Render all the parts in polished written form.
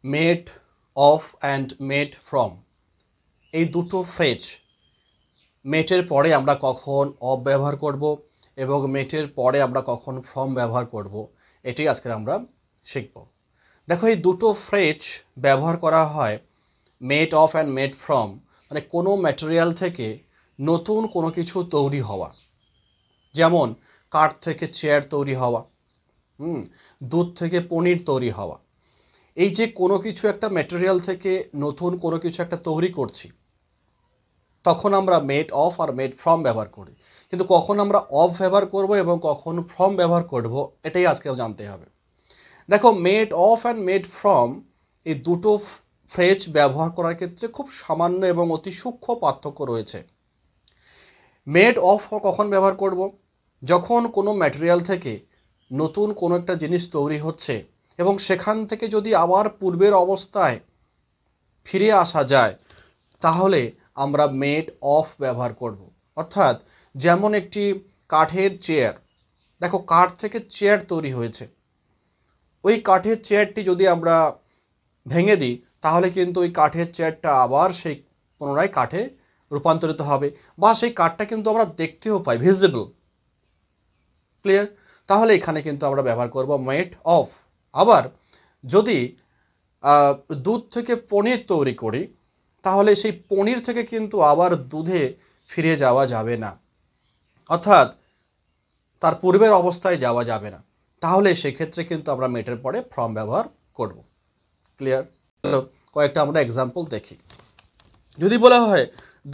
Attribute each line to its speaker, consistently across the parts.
Speaker 1: Made of and made from, এই দুটো phrase মেটের পরে আমরা কখন অফ ব্যবহার করব এবং মেটের পরে আমরা কখন ফ্রম ব্যবহার করব, এটাই আজকে আমরা শিখব। দেখো, এই দুটো ফ্রেজ ব্যবহার করা হয় made of and made from, মানে কোনো ম্যাটেরিয়াল থেকে নতুন কোনো কিছু তৈরি হওয়া। যেমন কাঠ থেকে চেয়ার তৈরি হওয়া, দুধ থেকে পনির তৈরি হওয়া। এই যে কোনো কিছু একটা ম্যাটেরিয়াল থেকে নতুন কোনো কিছু একটা তৈরি করছি, তখন আমরা মেড অফ আর মেড ফ্রম ব্যবহার করি। কিন্তু কখন আমরা অফ ব্যবহার করব এবং কখন ফ্রম ব্যবহার করব, এটাই আজকে জানতে হবে। দেখো, made of and made from এই দুটো ফ্রেজ ব্যবহার করার ক্ষেত্রে খুব সামান্য এবং অতি সূক্ষ্ম পার্থক্য রয়েছে। মেড অফ কখন ব্যবহার করব? যখন কোনো ম্যাটেরিয়াল থেকে নতুন কোনো একটা জিনিস তৈরি হচ্ছে এবং সেখান থেকে যদি আবার পূর্বের অবস্থায় ফিরে আসা যায়, তাহলে আমরা মেড অফ ব্যবহার করব। অর্থাৎ যেমন একটি কাঠের চেয়ার, দেখো কাঠ থেকে চেয়ার তৈরি হয়েছে, ওই কাঠের চেয়ারটি যদি আমরা ভেঙে দিই, তাহলে কিন্তু ওই কাঠের চেয়ারটা আবার সেই পুনরায় কাঠে রূপান্তরিত হবে, বা সেই কাঠটা কিন্তু আমরা দেখতেও পাই, ভিজিবল। ক্লিয়ার? তাহলে এখানে কিন্তু আমরা ব্যবহার করব মেড অফ। আবার যদি দুধ থেকে পনির তৈরি করি, তাহলে সেই পনির থেকে কিন্তু আবার দুধে ফিরে যাওয়া যাবে না, অর্থাৎ তার পূর্বের অবস্থায় যাওয়া যাবে না। তাহলে সেক্ষেত্রে কিন্তু আমরা মেটের পরে ফ্রম ব্যবহার করব। ক্লিয়ার? কয়েকটা আমরা এক্সাম্পল দেখি। যদি বলা হয়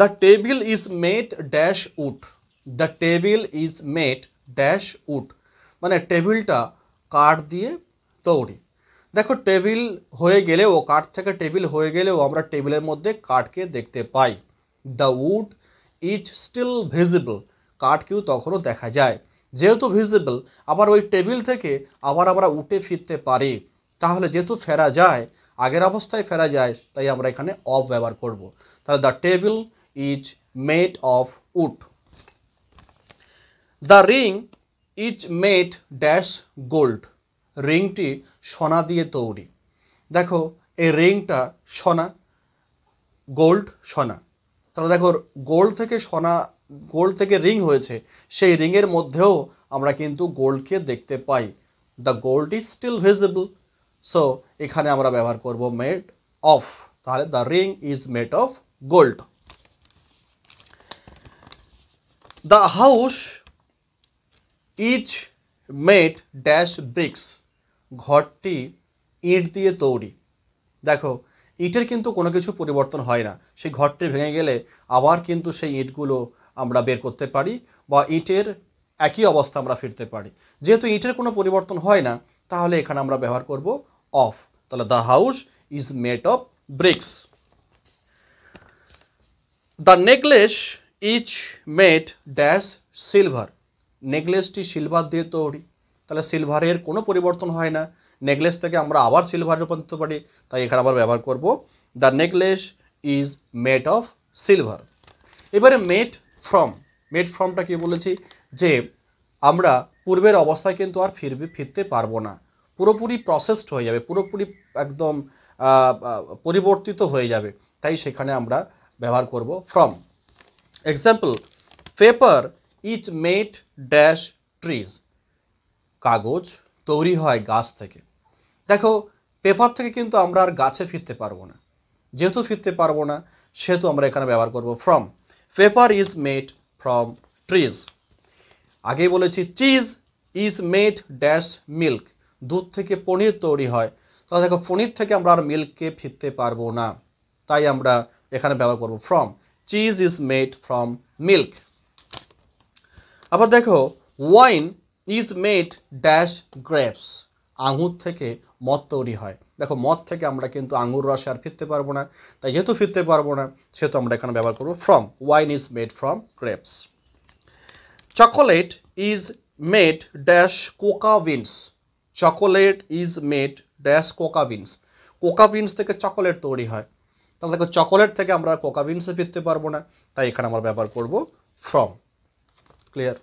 Speaker 1: the table is made dash would, the table is made dash would, মানে টেবিলটা কাঠ দিয়ে তৈরি। দেখো, টেবিল হয়ে গেলেও, কাঠ থেকে টেবিল হয়ে গেলেও আমরা টেবিলের মধ্যে কাঠকে দেখতে পাই। The wood is still visible, কাঠকেও তখনও দেখা যায়। যেহেতু ভিজিবল, আবার ওই টেবিল থেকে আবার আমরা উঠে ফিরতে পারি। তাহলে যেহেতু ফেরা যায়, আগের অবস্থায় ফেরা যায়, তাই আমরা এখানে অফ ব্যবহার করব। তাহলে the table is made of wood. The ring is made dash gold, রিংটি সোনা দিয়ে তৈরি। দেখো, এই রিংটা সোনা, গোল্ড সোনা। তাহলে দেখো, গোল্ড থেকে সোনা, গোল্ড থেকে রিং হয়েছে, সেই রিংয়ের মধ্যেও আমরা কিন্তু গোল্ডকে দেখতে পাই। The gold is still visible. So এখানে আমরা ব্যবহার করব মেড অফ। তাহলে the ring is made of gold. The house is made dash bricks, ঘরটি ইট দিয়ে তৈরি। দেখো, ইটের কিন্তু কোনো কিছু পরিবর্তন হয় না, সেই ঘরটি ভেঙে গেলে আবার কিন্তু সেই ইটগুলো আমরা বের করতে পারি, বা ইটের একই অবস্থা আমরা ফিরতে পারি। যেহেতু ইটের কোনো পরিবর্তন হয় না, তাহলে এখানে আমরা ব্যবহার করব অফ। তাহলে the house is made of bricks. The necklace is made dash silver, নেকলেসটি সিলভার দিয়ে তৈরি। তাহলে সিলভারের কোনো পরিবর্তন হয় না, নেকলেস থেকে আমরা আবার সিলভার রূপান্তরিত পারি, তাই এখানে আবার ব্যবহার করব the necklace is made of silver. এবারে মেড ফ্রম, মেড ফ্রমটা কি বলেছি, যে আমরা পূর্বের অবস্থায় কিন্তু আর ফিরতে পারবো না, পুরোপুরি প্রসেসড হয়ে যাবে, পুরোপুরি একদম পরিবর্তিত হয়ে যাবে, তাই সেখানে আমরা ব্যবহার করব from. Example, paper is made dash trees, কাগজ তৈরি হয় গাছ থেকে। দেখো, পেপার থেকে কিন্তু আমরা আর গাছে ফিরতে পারবো না, যেহেতু ফিরতে পারবো না, সেহেতু আমরা এখানে ব্যবহার করব from. Paper is made from trees. আগেই বলেছি cheese is made dash milk, দুধ থেকে পনির তৈরি হয়। তাহলে দেখো, পনির থেকে আমরা আর মিল্ককে ফিরতে পারবো না, তাই আমরা এখানে ব্যবহার করব from. Cheese is made from milk. আবার দেখো, wine is made dash grapes, আঙুর থেকে মদ তৈরি হয়। দেখো, মদ থেকে আমরা কিন্তু আঙুর রসে আর ফিরতে পারবো না, তাই যেহেতু ফিরতে পারবো না, সেহেতু আমরা এখানে ব্যবহার করবো from. Wine is made from grapes. Chocolate is made dash Coca beans, chocolate is made dash Coca beans, Coca beans থেকে চকোলেট তৈরি হয়। তাহলে দেখো, চকোলেট থেকে আমরা কোকা বিনসে ফিরতে পারবো না, তাই এখানে আমরা ব্যবহার করব ফ্রম। ক্লিয়ার?